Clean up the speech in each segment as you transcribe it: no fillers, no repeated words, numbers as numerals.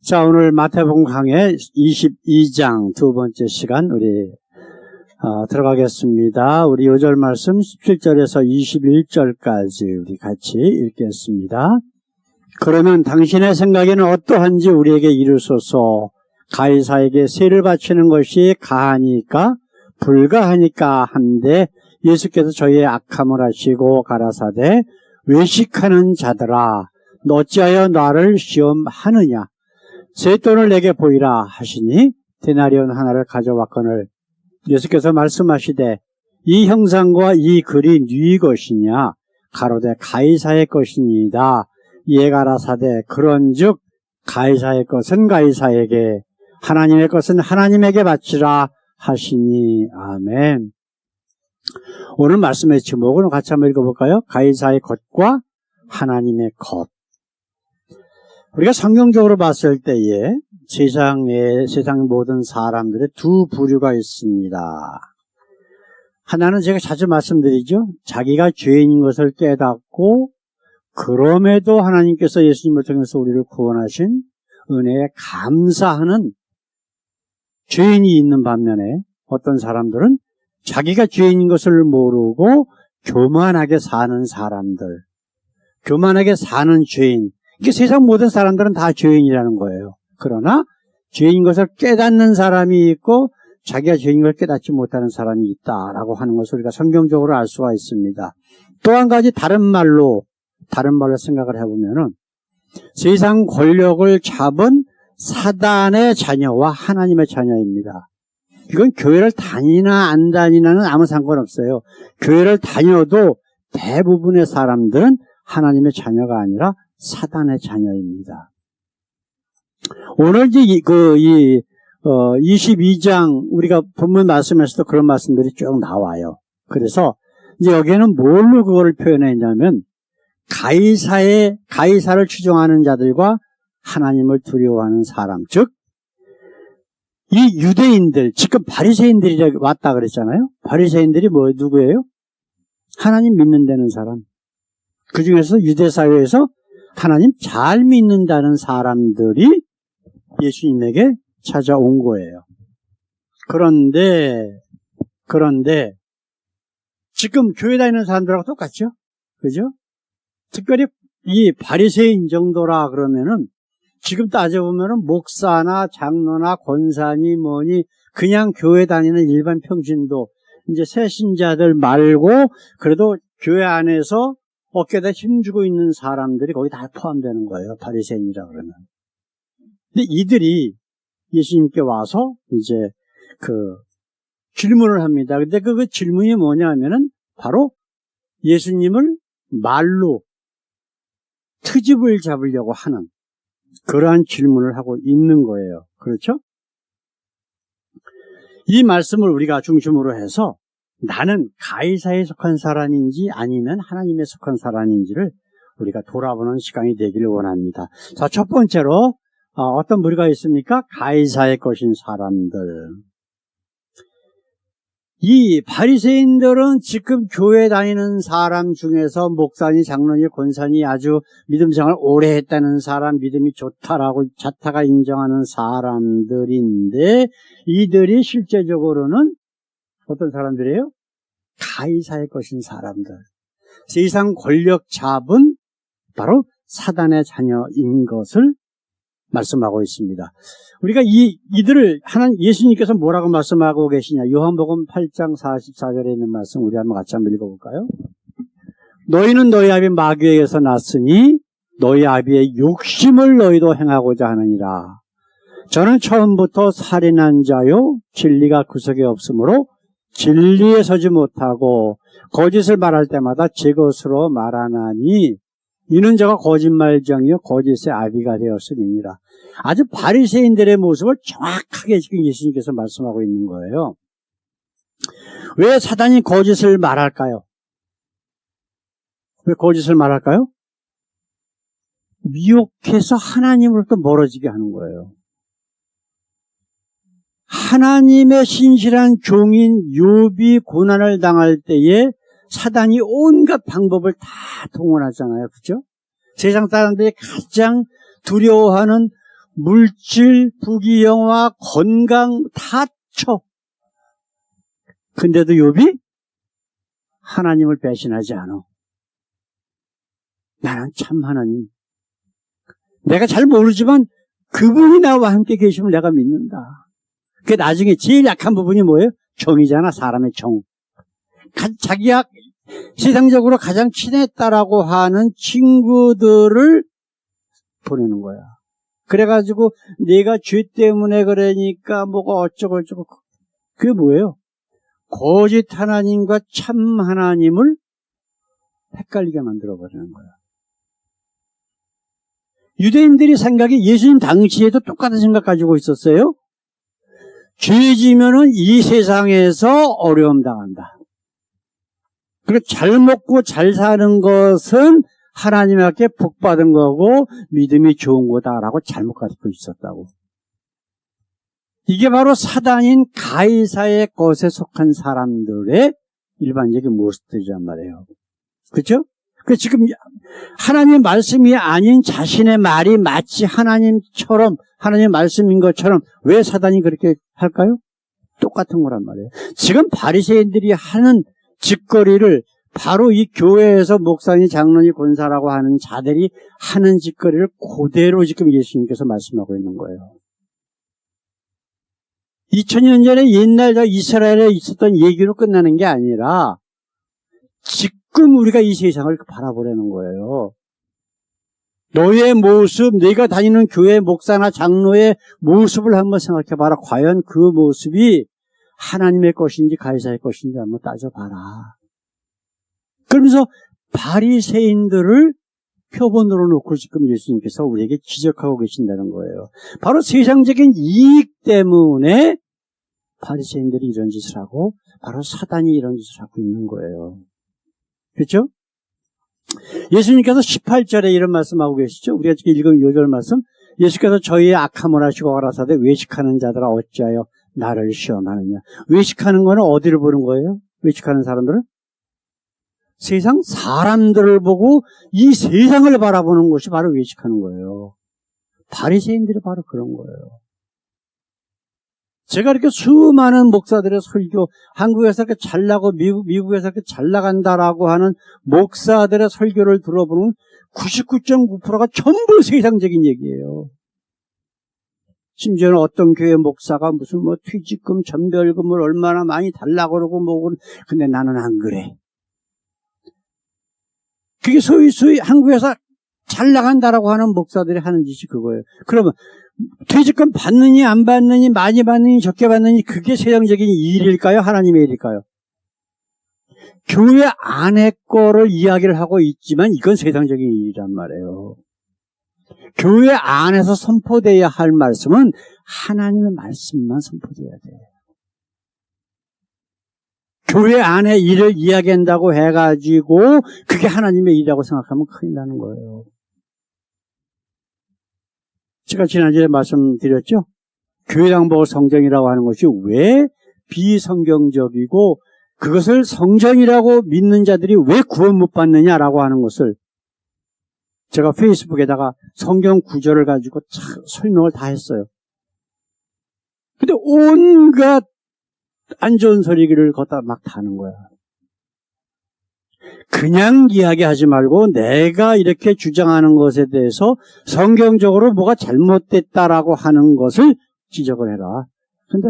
자, 오늘 마태복음 강해 22장 두 번째 시간 우리 들어가겠습니다. 우리 요절 말씀 17절에서 21절까지 우리 같이 읽겠습니다. 그러면 당신의 생각에는 어떠한지 우리에게 이르소서. 가이사에게 세를 바치는 것이 가하니까 불가하니까 한데 예수께서 저희의 악함을 아시고 가라사대 외식하는 자들아 너 어찌하여 나를 시험하느냐. 세 돈을 내게 보이라 하시니 데나리온 하나를 가져왔거늘 예수께서 말씀하시되 이 형상과 이 글이 네 것이냐. 가로되 가이사의 것이니이다. 이에 가라사대 그런즉 가이사의 것은 가이사에게 하나님의 것은 하나님에게 바치라 하시니. 아멘. 오늘 말씀의 제목은 같이 한번 읽어볼까요? 가이사의 것과 하나님의 것. 우리가 성경적으로 봤을 때에 세상 모든 사람들의 두 부류가 있습니다. 하나는 제가 자주 말씀드리죠. 자기가 죄인인 것을 깨닫고 그럼에도 하나님께서 예수님을 통해서 우리를 구원하신 은혜에 감사하는 죄인이 있는 반면에 어떤 사람들은 자기가 죄인인 것을 모르고 교만하게 사는 사람들, 교만하게 사는 죄인. 이게 세상 모든 사람들은 다 죄인이라는 거예요. 그러나 죄인인 것을 깨닫는 사람이 있고 자기가 죄인인 걸 깨닫지 못하는 사람이 있다라고 하는 것을 우리가 성경적으로 알 수가 있습니다. 또 한 가지 다른 말로 생각을 해보면은 세상 권력을 잡은 사단의 자녀와 하나님의 자녀입니다. 이건 교회를 다니나 안 다니나는 아무 상관없어요. 교회를 다녀도 대부분의 사람들은 하나님의 자녀가 아니라 사단의 자녀입니다. 오늘 22장 우리가 본문 말씀에서도 그런 말씀들이 쭉 나와요. 그래서 이제 여기에는 뭘로 그거를 표현했냐면 가이사를 추종하는 자들과 하나님을 두려워하는 사람, 즉 이 유대인들, 지금 바리새인들이 왔다 그랬잖아요. 바리새인들이 누구예요? 하나님 믿는다는 사람. 그 중에서 유대 사회에서 하나님 잘 믿는다는 사람들이 예수님에게 찾아온 거예요. 그런데 지금 교회 다니는 사람들하고 똑같죠? 그죠? 특별히 이 바리새인 정도라 그러면은 지금 따져보면은 목사나 장로나 권사니 뭐니 그냥 교회 다니는 일반 평신도 이제 새 신자들 말고 그래도 교회 안에서 어깨에다 힘주고 있는 사람들이 거기 다 포함되는 거예요. 바리새인이라 그러면. 근데 이들이 예수님께 와서 이제 질문을 합니다. 근데 그 질문이 뭐냐면은 바로 예수님을 말로 트집을 잡으려고 하는 그러한 질문을 하고 있는 거예요. 그렇죠? 이 말씀을 우리가 중심으로 해서 나는 가이사에 속한 사람인지 아니면 하나님에 속한 사람인지를 우리가 돌아보는 시간이 되기를 원합니다. 자, 첫 번째로 어떤 무리가 있습니까? 가이사의 것인 사람들. 이 바리새인들은 지금 교회 다니는 사람 중에서 목사니 장로니 권사니 아주 믿음 생활을 오래 했다는 사람, 믿음이 좋다라고 자타가 인정하는 사람들인데 이들이 실제적으로는 어떤 사람들이에요? 가이사의 것인 사람들. 세상 권력 잡은 바로 사단의 자녀인 것을 말씀하고 있습니다. 우리가 이들을 예수님께서 뭐라고 말씀하고 계시냐? 요한복음 8장 44절에 있는 말씀 우리 한번 같이 한번 읽어볼까요? 너희는 너희 아비 마귀에게서 났으니 너희 아비의 욕심을 너희도 행하고자 하느니라. 저는 처음부터 살인한 자요 진리가 구석에 없으므로 진리에 서지 못하고 거짓을 말할 때마다 제 것으로 말하나니 이는 저가 거짓말쟁이요 거짓의 아비가 되었으니라. 아주 바리새인들의 모습을 정확하게 지금 예수님께서 말씀하고 있는 거예요. 왜 사단이 거짓을 말할까요? 왜 거짓을 말할까요? 미혹해서 하나님으로부터 멀어지게 하는 거예요. 하나님의 신실한 종인 욥이 고난을 당할 때에 사단이 온갖 방법을 다 동원하잖아요. 그렇죠? 세상 사람들이 가장 두려워하는 물질, 부귀영화, 건강 다 쳐. 근데도 욥이 하나님을 배신하지 않아. 나는 참 하나님. 내가 잘 모르지만 그분이 나와 함께 계심을 내가 믿는다. 그 나중에 제일 약한 부분이 뭐예요? 정이잖아, 사람의 정. 자기가 세상적으로 가장 친했다라고 하는 친구들을 보내는 거야. 그래가지고 내가 죄 때문에 그러니까 뭐가 어쩌고 그게 뭐예요? 거짓 하나님과 참 하나님을 헷갈리게 만들어버리는 거야. 유대인들이 생각이 예수님 당시에도 똑같은 생각 가지고 있었어요. 죄 지면은 이 세상에서 어려움 당한다. 그리고 잘 먹고 잘 사는 것은 하나님께 복 받은 거고 믿음이 좋은 거다라고 잘못 가르치고 있었다고. 이게 바로 사단인 가이사의 것에 속한 사람들의 일반적인 모습들이란 말이에요. 그렇죠? 그래서 지금 하나님의 말씀이 아닌 자신의 말이 마치 하나님처럼 하나님의 말씀인 것처럼 왜 사단이 그렇게 할까요? 똑같은 거란 말이에요. 지금 바리새인들이 하는 짓거리를 바로 이 교회에서 목사님, 장로님, 권사라고 하는 자들이 하는 짓거리를 그대로 지금 예수님께서 말씀하고 있는 거예요. 2000년 전에 옛날 이스라엘에 있었던 얘기로 끝나는 게 아니라 지금 우리가 이 세상을 바라보려는 거예요. 너의 모습, 네가 다니는 교회 목사나 장로의 모습을 한번 생각해봐라. 과연 그 모습이 하나님의 것인지 가이사의 것인지 한번 따져봐라. 그러면서 바리새인들을 표본으로 놓고 지금 예수님께서 우리에게 지적하고 계신다는 거예요. 바로 세상적인 이익 때문에 바리새인들이 이런 짓을 하고 바로 사단이 이런 짓을 하고 있는 거예요. 그렇죠? 예수님께서 18절에 이런 말씀하고 계시죠? 우리가 지금 읽은 2절 말씀. 예수께서 저희의 악함을 하시고 가라사대 외식하는 자들아 어찌하여 나를 시험하느냐. 외식하는 거는 어디를 보는 거예요? 외식하는 사람들은? 세상 사람들을 보고 이 세상을 바라보는 것이 바로 외식하는 거예요. 바리새인들이 바로 그런 거예요. 제가 이렇게 수많은 목사들의 설교, 한국에서 이렇게 잘나고 미국에서 이렇게 잘 나간다라고 하는 목사들의 설교를 들어보면 99.9%가 전부 세상적인 얘기예요. 심지어는 어떤 교회 목사가 무슨 퇴직금, 전별금을 얼마나 많이 달라고 그러고 뭐고, 근데 나는 안 그래. 그게 소위 한국에서 잘 나간다라고 하는 목사들이 하는 짓이 그거예요. 그러면 퇴직금 받느니 안 받느니 많이 받느니 적게 받느니 그게 세상적인 일일까요? 하나님의 일일까요? 교회 안의 거를 이야기를 하고 있지만 이건 세상적인 일이란 말이에요. 교회 안에서 선포되어야 할 말씀은 하나님의 말씀만 선포돼야 돼요. 교회 안의 일을 이야기한다고 해가지고 그게 하나님의 일이라고 생각하면 큰일 나는 거예요. 제가 지난주에 말씀드렸죠? 교회당 보고 성경이라고 하는 것이 왜 비성경적이고 그것을 성전이라고 믿는 자들이 왜 구원 못 받느냐라고 하는 것을 제가 페이스북에다가 성경 구절을 가지고 설명을 다 했어요. 근데 온갖 안 좋은 소리를 걷다 막 다는 거야. 그냥 이야기하지 말고 내가 이렇게 주장하는 것에 대해서 성경적으로 뭐가 잘못됐다라고 하는 것을 지적을 해라. 근데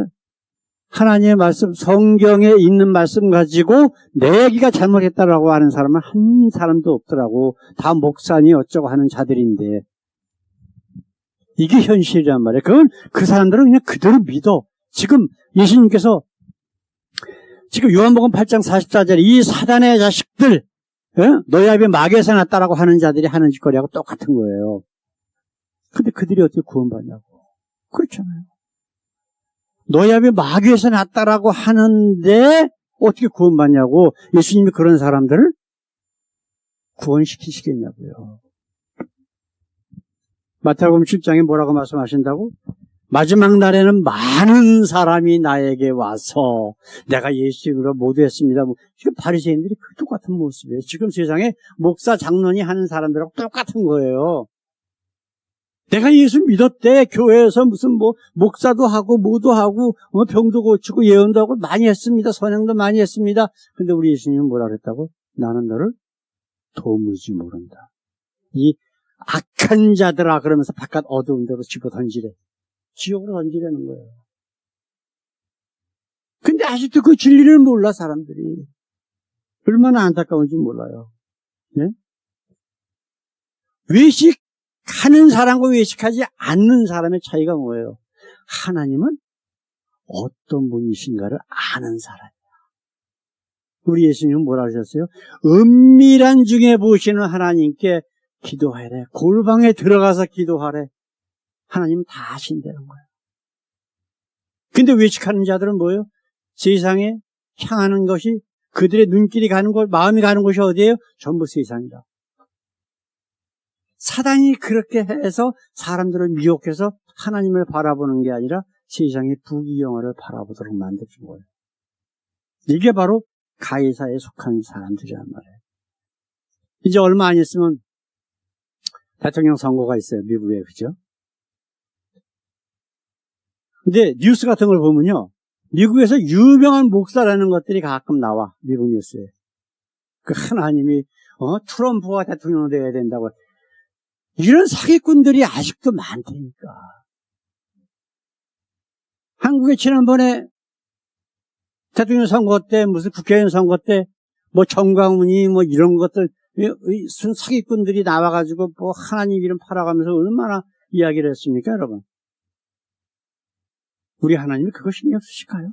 하나님의 말씀, 성경에 있는 말씀 가지고 내 얘기가 잘못했다라고 하는 사람은 한 사람도 없더라고. 다 목사니 어쩌고 하는 자들인데. 이게 현실이란 말이에요. 그건 그 사람들은 그냥 그대로 믿어. 지금 예수님께서 지금 요한복음 8장 44절에 이 사단의 자식들, 너희 앞에 마귀에서 났다라고 하는 자들이 하는 짓거리하고 똑같은 거예요. 근데 그들이 어떻게 구원받냐고. 그렇잖아요. 너희 앞에 마귀에서 났다라고 하는데 어떻게 구원받냐고. 예수님이 그런 사람들을 구원시키시겠냐고요. 마태복음 7장에 뭐라고 말씀하신다고? 마지막 날에는 많은 사람이 나에게 와서 내가 예수 이름으로 모두 했습니다. 지금 바리새인들이 그 똑같은 모습이에요. 지금 세상에 목사 장로니 하는 사람들하고 똑같은 거예요. 내가 예수 믿었대. 교회에서 무슨 목사도 하고 뭐도 하고 병도 고치고 예언도 하고 많이 했습니다. 선행도 많이 했습니다. 근데 우리 예수님은 뭐라 그랬다고? 나는 너를 도무지 모른다. 이 악한 자들아 그러면서 바깥 어두운 데로 집어 던지래. 지옥으로 던지려는 거예요. 근데 아직도 그 진리를 몰라 사람들이. 얼마나 안타까운지 몰라요. 네? 외식하는 사람과 외식하지 않는 사람의 차이가 뭐예요? 하나님은 어떤 분이신가를 아는 사람이야. 우리 예수님은 뭐라 하셨어요? 은밀한 중에 보시는 하나님께 기도하래. 골방에 들어가서 기도하래. 하나님은 다 아신다는 거예요. 근데 외식하는 자들은 뭐예요? 세상에 향하는 것이 그들의 눈길이 가는 곳, 마음이 가는 곳이 어디예요? 전부 세상이다. 사단이 그렇게 해서 사람들을 미혹해서 하나님을 바라보는 게 아니라 세상의 부귀영화를 바라보도록 만들어준 거예요. 이게 바로 가해사에 속한 사람들이란 말이에요. 이제 얼마 안 있으면 대통령 선거가 있어요. 미국에. 그죠? 근데 뉴스 같은 걸 보면요. 미국에서 유명한 목사라는 것들이 가끔 나와. 미국 뉴스에. 그 하나님이 트럼프가 대통령 되어야 된다고. 이런 사기꾼들이 아직도 많다니까. 한국에 지난번에 대통령 선거 때 무슨 국회의원 선거 때 정광훈이 이런 것들 순 사기꾼들이 나와가지고 하나님 이름 팔아가면서 얼마나 이야기를 했습니까, 여러분? 우리 하나님이 그거 신경 쓰실까요?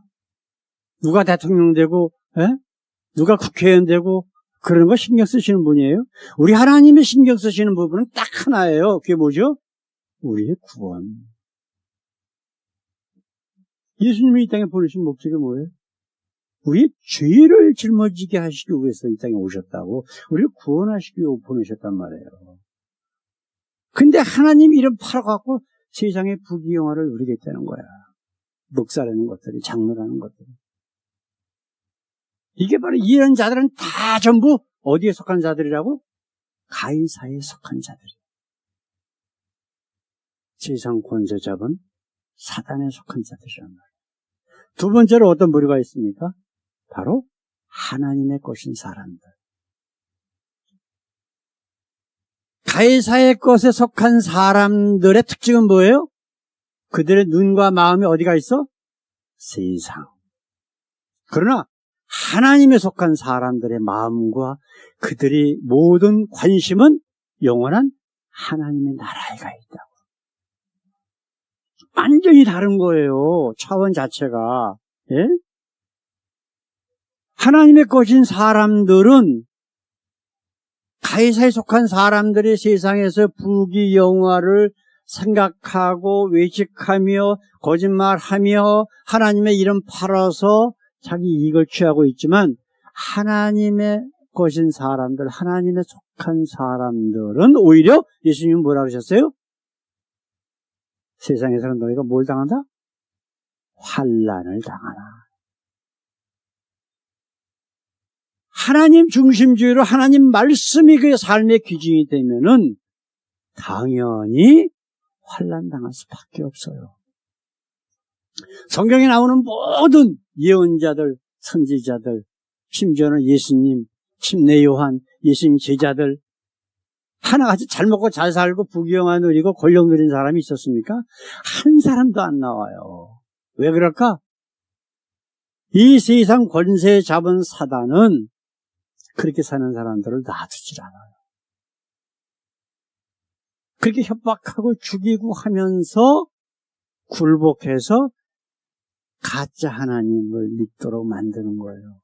누가 대통령 되고, 누가 국회의원 되고, 그런 거 신경 쓰시는 분이에요? 우리 하나님이 신경 쓰시는 부분은 딱 하나예요. 그게 뭐죠? 우리의 구원. 예수님이 이 땅에 보내신 목적이 뭐예요? 우리의 죄를 짊어지게 하시기 위해서 이 땅에 오셨다고, 우리를 구원하시기 위해 보내셨단 말이에요. 근데 하나님 이름 팔아갖고 세상의 부귀영화를 누리겠다는 거야. 목사라는 것들이, 장로라는 것들이. 이게 바로 이런 자들은 다 전부 어디에 속한 자들이라고? 가해사에 속한 자들이에요. 세상 권세 잡은 사단에 속한 자들이란 말이에요. 두 번째로 어떤 부류가 있습니까? 바로 하나님의 것인 사람들. 가해사의 것에 속한 사람들의 특징은 뭐예요? 그들의 눈과 마음이 어디가 있어? 세상. 그러나 하나님에 속한 사람들의 마음과 그들이 모든 관심은 영원한 하나님의 나라에 가 있다고. 완전히 다른 거예요. 차원 자체가. 예? 하나님의 것인 사람들은 가해사에 속한 사람들이 세상에서 부귀영화를 생각하고 외식하며 거짓말하며 하나님의 이름 팔아서 자기 이익을 취하고 있지만 하나님의 것인 사람들, 하나님에 속한 사람들은 오히려 예수님은 뭐라 그러셨어요? 세상에서는 너희가 뭘 당한다? 환난을 당하나. 하나님 중심주의로 하나님 말씀이 그의 삶의 기준이 되면은 당연히 환난 당할 수밖에 없어요. 성경에 나오는 모든 예언자들, 선지자들, 심지어는 예수님, 침례 요한, 예수님 제자들 하나같이 잘 먹고 잘 살고 부귀영화 누리고 권력 누린 사람이 있었습니까? 한 사람도 안 나와요. 왜 그럴까? 이 세상 권세 잡은 사단은 그렇게 사는 사람들을 놔두질 않아요. 그렇게 협박하고 죽이고 하면서 굴복해서 가짜 하나님을 믿도록 만드는 거예요.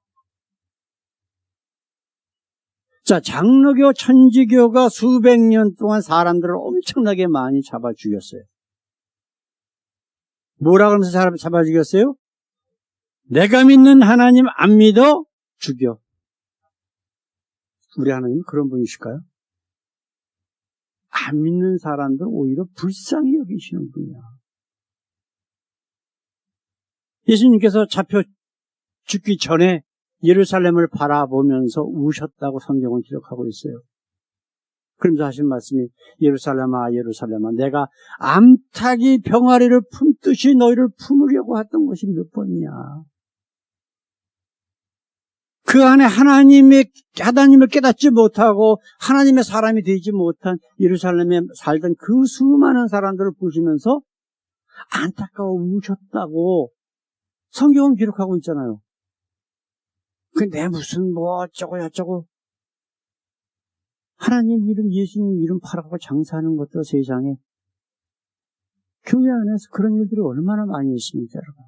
자, 장로교, 천지교가 수백 년 동안 사람들을 엄청나게 많이 잡아 죽였어요. 뭐라 그러면서 사람 잡아 죽였어요? 내가 믿는 하나님 안 믿어? 죽여. 우리 하나님은 그런 분이실까요? 안 믿는 사람들 오히려 불쌍히 여기시는 분이야. 예수님께서 잡혀 죽기 전에 예루살렘을 바라보면서 우셨다고 성경은 기록하고 있어요. 그러면서 하신 말씀이 예루살렘아 예루살렘아 내가 암탉이 병아리를 품듯이 너희를 품으려고 했던 것이 몇 번이냐. 그 안에 하나님을 깨닫지 못하고 하나님의 사람이 되지 못한 예루살렘에 살던 그 수많은 사람들을 보시면서 안타까워 우셨다고 성경은 기록하고 있잖아요. 근데 무슨 뭐 어쩌고 저쩌고 하나님 이름 예수님 이름 팔아가고 장사하는 것도 세상에 교회 안에서 그런 일들이 얼마나 많이 있습니까 여러분.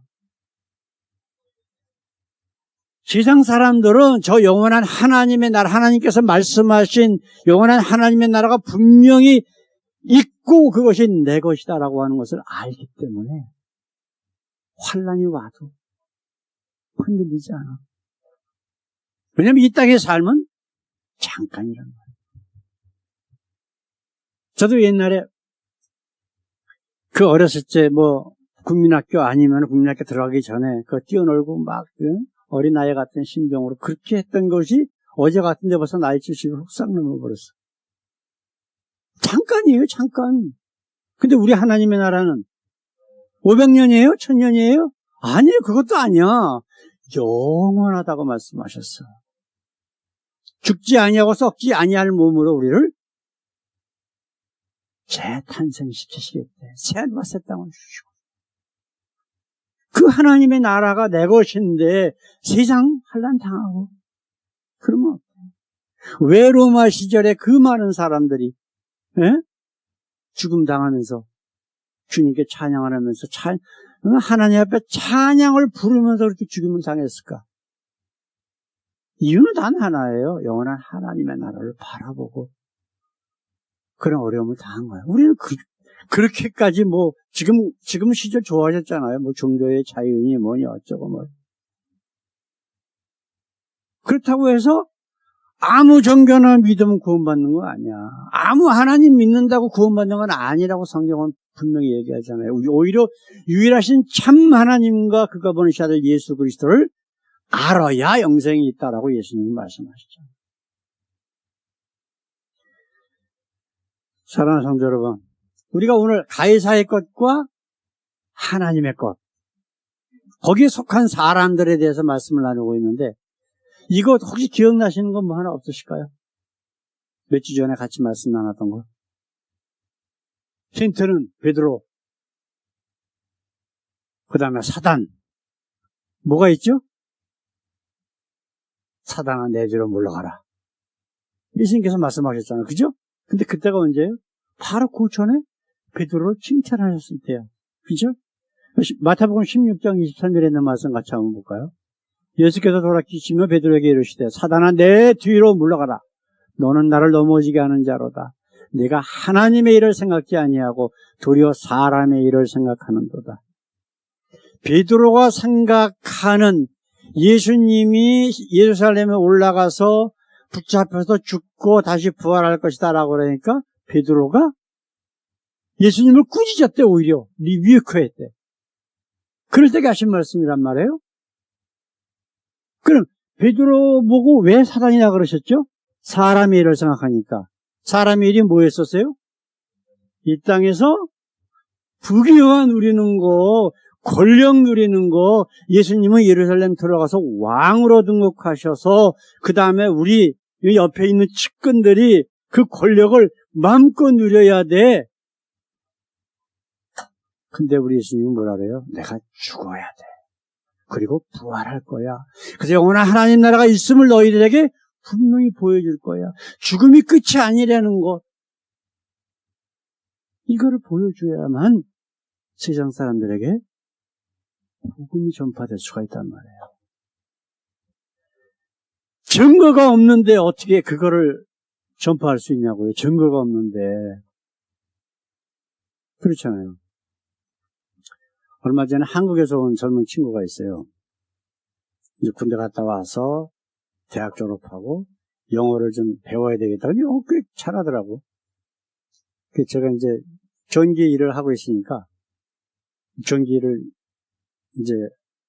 세상 사람들은 저 영원한 하나님의 나라, 하나님께서 말씀하신 영원한 하나님의 나라가 분명히 있고 그것이 내 것이다라고 하는 것을 알기 때문에 환난이 와도 흔들리지 않아. 왜냐하면 이 땅의 삶은 잠깐이란 말이에요. 저도 옛날에 그 어렸을 때 국민학교 아니면 국민학교 들어가기 전에 뛰어놀고 막 어린아이 같은 심정으로 그렇게 했던 것이 어제 같은데 벌써 나이 70이 훅싹 넘어버렸어. 잠깐이에요, 잠깐. 근데 우리 하나님의 나라는 500년이에요? 1000년이에요? 아니에요, 그것도 아니야. 영원하다고 말씀하셨어. 죽지 아니하고 썩지 아니할 몸으로 우리를 재탄생시키시겠대. 새하늘과 새 땅을 주시고. 그 하나님의 나라가 내 것인데 세상 환난 당하고 그러면 어때요? 왜 로마 시절에 그 많은 사람들이 죽음 당하면서 주님께 찬양을 하면서 하나님 앞에 찬양을 부르면서 그렇게 죽음을 당했을까? 이유는 단 하나예요. 영원한 하나님의 나라를 바라보고 그런 어려움을 당한 거예요. 우리는 그렇게까지 지금 시절 좋아하셨잖아요. 종교의 자유니 뭐니 어쩌고 그렇다고 해서 아무 종교나 믿으면 구원받는 거 아니야. 아무 하나님 믿는다고 구원받는 건 아니라고 성경은 분명히 얘기하잖아요. 오히려 유일하신 참 하나님과 그가 보내신 아들 예수 그리스도를 알아야 영생이 있다라고 예수님이 말씀하시죠. 사랑하는 성도 여러분, 우리가 오늘 가이사의 것과 하나님의 것, 거기에 속한 사람들에 대해서 말씀을 나누고 있는데 이거 혹시 기억나시는 건 하나 없으실까요? 몇 주 전에 같이 말씀 나눴던 거. 힌트는 베드로, 그 다음에 사단. 뭐가 있죠? 사단아 내 뒤로 물러가라. 예수님께서 말씀하셨잖아요. 그죠? 근데 그때가 언제예요? 바로 그 전에 베드로를 칭찬하셨을 때요. 그죠? 마태복음 16장 23절에 있는 말씀 같이 한번 볼까요? 예수께서 돌아키시며 베드로에게 이르시되 사단아 내 뒤로 물러가라. 너는 나를 넘어지게 하는 자로다. 네가 하나님의 일을 생각지 아니하고 도리어 사람의 일을 생각하는도다. 베드로가 생각하는 예수님이 예루살렘에 올라가서 붙잡혀서 죽고 다시 부활할 것이다 라고 그러니까 베드로가 예수님을 꾸짖었대. 오히려 리뷰크했대. 그럴 때 하신 말씀이란 말이에요. 그럼 베드로 보고 왜 사단이라 그러셨죠? 사람의 일을 생각하니까. 사람의 일이 뭐였었어요? 이 땅에서 부귀영화 누리는 거, 권력 누리는 거. 예수님은 예루살렘 들어가서 왕으로 등극하셔서 그 다음에 우리 옆에 있는 측근들이 그 권력을 마음껏 누려야 돼. 근데 우리 예수님은 뭐라 그래요? 내가 죽어야 돼. 그리고 부활할 거야. 그래서 영원한 하나님 나라가 있음을 너희들에게 분명히 보여줄 거야. 죽음이 끝이 아니라는 것. 이거를 보여줘야만 세상 사람들에게 복음이 전파될 수가 있단 말이에요. 증거가 없는데 어떻게 그거를 전파할 수 있냐고요. 증거가 없는데. 그렇잖아요. 얼마 전에 한국에서 온 젊은 친구가 있어요. 이제 군대 갔다 와서 대학 졸업하고 영어를 좀 배워야 되겠다. 영어 꽤 잘하더라고. 그래서 제가 이제 전기 일을 하고 있으니까 전기를 이제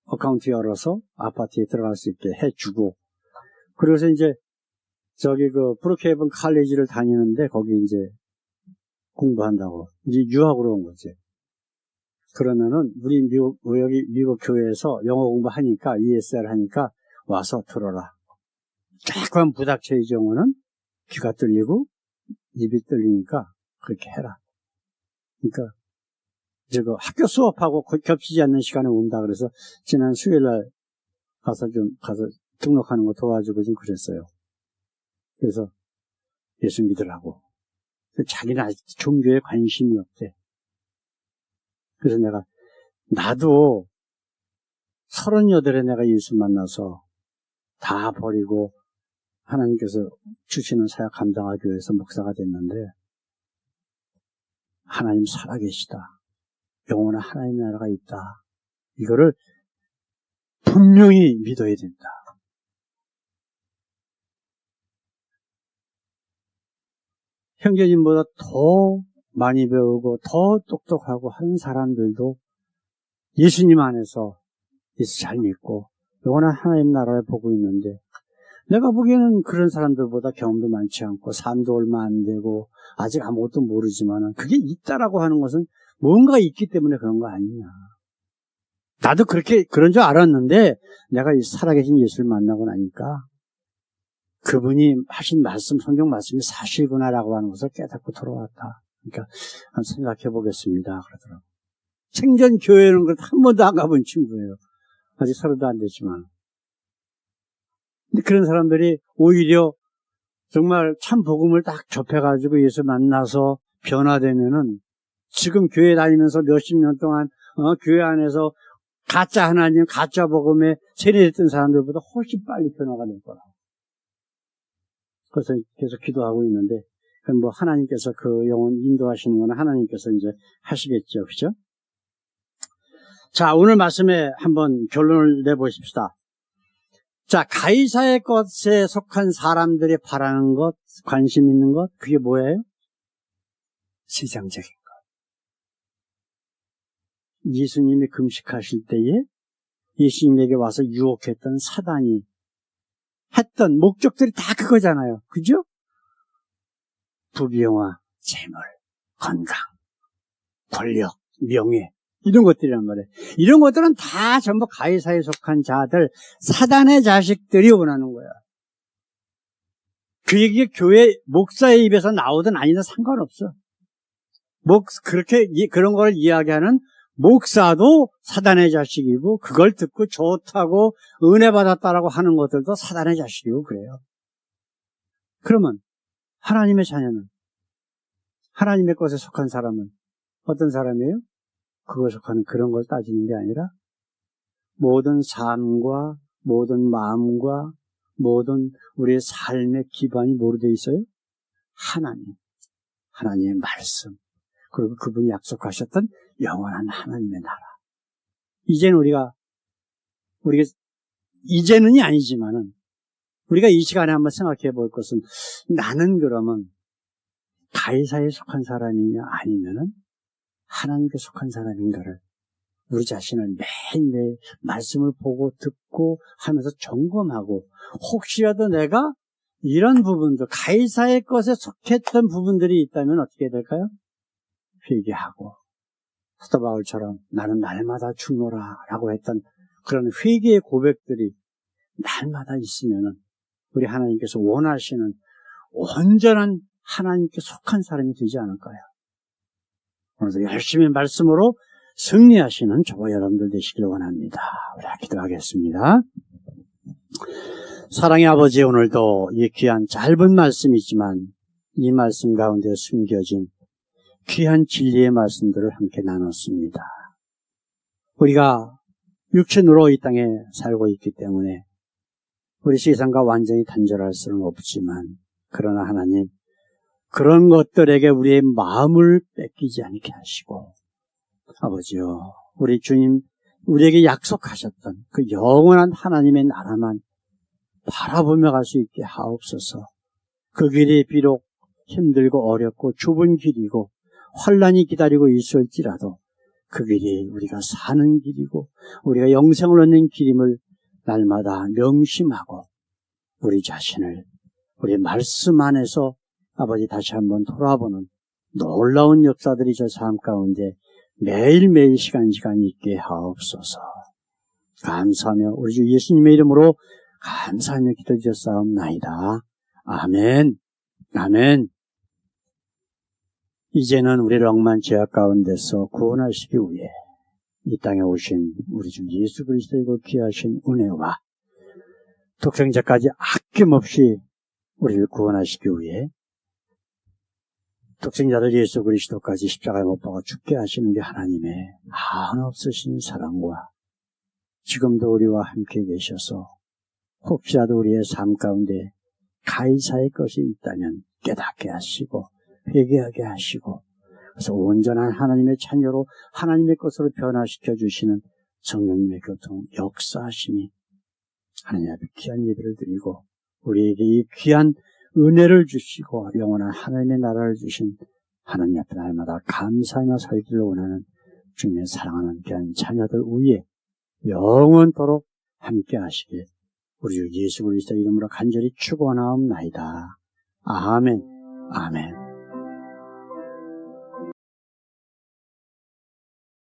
어카운트 열어서 아파트에 들어갈 수 있게 해주고, 그래서 이제 저기 브룩헤이븐 칼리지를 다니는데 거기 이제 공부한다고 이제 유학으로 온 거지. 그러면은 우리 여기 미국 교회에서 영어 공부하니까 ESL 하니까 와서 들어라. 조금 부닥쳐야지 영어는 귀가 뚫리고 입이 뚫리니까 그렇게 해라. 그러니까 저거 학교 수업하고 겹치지 않는 시간에 온다 그래서 지난 수요일날 가서 등록하는 거 도와주고 좀 그랬어요. 그래서 예수 믿으라고. 자기는 아직 종교에 관심이 없대. 그래서 나도 38에 내가 예수 만나서 다 버리고 하나님께서 주시는 사역 감당하기 위해서 목사가 됐는데 하나님 살아계시다. 영원한 하나님의 나라가 있다. 이거를 분명히 믿어야 된다. 형제님보다 더 많이 배우고 더 똑똑하고 한 사람들도 예수님 안에서 예수 잘 믿고 영원한 하나님 나라를 보고 있는데 내가 보기에는 그런 사람들보다 경험도 많지 않고 삶도 얼마 안 되고 아직 아무것도 모르지만은 그게 있다라고 하는 것은 뭔가 있기 때문에 그런 거 아니냐. 나도 그런 줄 알았는데 내가 살아계신 예수를 만나고 나니까 그분이 하신 말씀, 성경 말씀이 사실구나라고 하는 것을 깨닫고 돌아왔다. 그러니까 한번 생각해 보겠습니다. 그러더라고요. 생전 교회는 한 번도 안 가본 친구예요. 아직 30도 안 됐지만. 근데 그런 사람들이 오히려 정말 참 복음을 딱 접해가지고 예수 만나서 변화되면은 지금 교회 다니면서 몇십 년 동안 교회 안에서 가짜 하나님, 가짜 복음에 세뇌됐던 사람들보다 훨씬 빨리 변화가 될 거라. 그래서 계속 기도하고 있는데, 뭐 하나님께서 그 영혼 인도하시는 건 하나님께서 이제 하시겠죠, 그죠? 자, 오늘 말씀에 한번 결론을 내보십시다. 자, 가이사의 것에 속한 사람들이 바라는 것, 관심 있는 것, 그게 뭐예요? 세상적인 것. 예수님이 금식하실 때에 예수님에게 와서 유혹했던 사단이 했던 목적들이 다 그거잖아요. 그죠? 부귀영화, 재물, 건강, 권력, 명예 이런 것들이란 말이에요. 이런 것들은 다 전부 가이사에 속한 자들, 사단의 자식들이 원하는 거야. 그 얘기가 교회 목사의 입에서 나오든 아니든 상관없어. 그런 걸 이야기하는 목사도 사단의 자식이고 그걸 듣고 좋다고 은혜 받았다라고 하는 것들도 사단의 자식이고 그래요. 그러면 하나님의 자녀는 하나님의 것에 속한 사람은 어떤 사람이에요? 그것에 속하는 그런 걸 따지는 게 아니라 모든 삶과 모든 마음과 모든 우리의 삶의 기반이 뭐로 되어 있어요? 하나님의 말씀, 그리고 그분이 약속하셨던 영원한 하나님의 나라. 이제는 우리가 이제는이 아니지만은 우리가 이 시간에 한번 생각해 볼 것은 나는 그러면 가이사에 속한 사람이냐 아니면은 하나님께 속한 사람인가를 우리 자신을 매일매일 말씀을 보고 듣고 하면서 점검하고 혹시라도 내가 이런 부분도 가이사의 것에 속했던 부분들이 있다면 어떻게 될까요? 회개하고 사도 바울처럼 나는 날마다 죽노라 라고 했던 그런 회개의 고백들이 날마다 있으면은 우리 하나님께서 원하시는 온전한 하나님께 속한 사람이 되지 않을까요? 오늘도 열심히 말씀으로 승리하시는 저와 여러분들 되시길 원합니다. 우리 기도하겠습니다. 사랑의 아버지, 오늘도 이 귀한 짧은 말씀이지만 이 말씀 가운데 숨겨진 귀한 진리의 말씀들을 함께 나눴습니다. 우리가 육신으로 이 땅에 살고 있기 때문에 우리 세상과 완전히 단절할 수는 없지만 그러나 하나님, 그런 것들에게 우리의 마음을 뺏기지 않게 하시고 아버지요, 우리 주님 우리에게 약속하셨던 그 영원한 하나님의 나라만 바라보며 갈 수 있게 하옵소서. 그 길이 비록 힘들고 어렵고 좁은 길이고 환난이 기다리고 있을지라도 그 길이 우리가 사는 길이고 우리가 영생을 얻는 길임을 날마다 명심하고 우리 자신을 우리 말씀 안에서 아버지 다시 한번 돌아보는 놀라운 역사들이 저 삶 가운데 매일매일 시간 있게 하옵소서. 감사하며 우리 주 예수님의 이름으로 감사하며 기도드렸사옵나이다. 아멘. 아멘. 이제는 우리를 억만 죄악 가운데서 구원하시기 위해 이 땅에 오신 우리 주 예수 그리스도의 그 귀하신 은혜와 독생자까지 아낌없이 우리를 구원하시기 위해 독생자들 예수 그리스도까지 십자가에 못 박아 죽게 하시는 게 하나님의 한없으신 사랑과 지금도 우리와 함께 계셔서 혹시라도 우리의 삶 가운데 가이사의 것이 있다면 깨닫게 하시고 회개하게 하시고 그래서 온전한 하나님의 자녀로 하나님의 것으로 변화시켜 주시는 성령님의 교통 역사하심이 하나님 앞에 귀한 예배를 드리고 우리에게 이 귀한 은혜를 주시고 영원한 하나님의 나라를 주신 하나님 앞에 날마다 감사하며 살기를 원하는 주님의 사랑하는 귀한 자녀들 위에 영원토록 함께 하시길 우리 주 예수 그리스도 이름으로 간절히 축원하옵나이다. 아멘. 아멘.